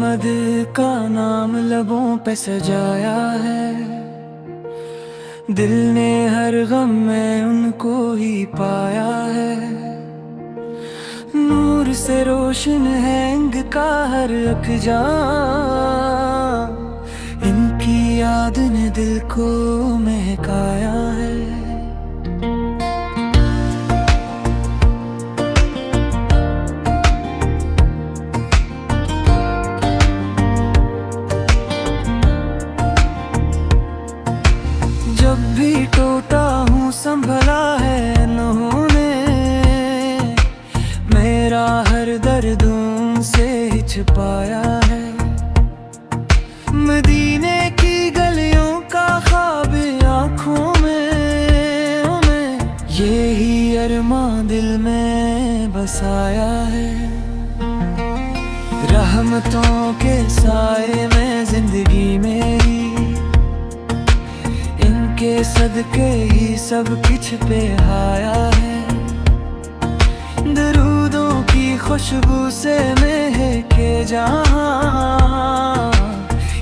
अहमद का नाम लबों पे सजाया है, दिल ने हर गम में उनको ही पाया है। नूर से रोशन है इनका हर अखजा, इनकी याद ने दिल को महकाया है। जब भी टूटा हूँ संभला है इन्होंने, मेरा हर दर्द उनसे ही छिपाया है। मदीने की गलियों का ख्वाब आँखों में, यही अरमां दिल में बसाया है। रहमतों के साए में जिंदगी मेरी, के सदके ही सब कुछ पे आया है। दरूदों की खुशबू से महके जहां,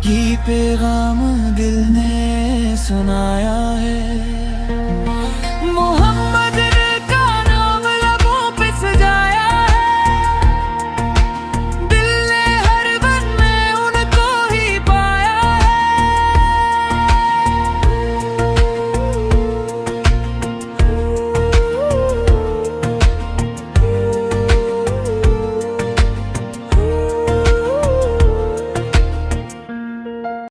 ये पैगाम दिल ने सुनाया है।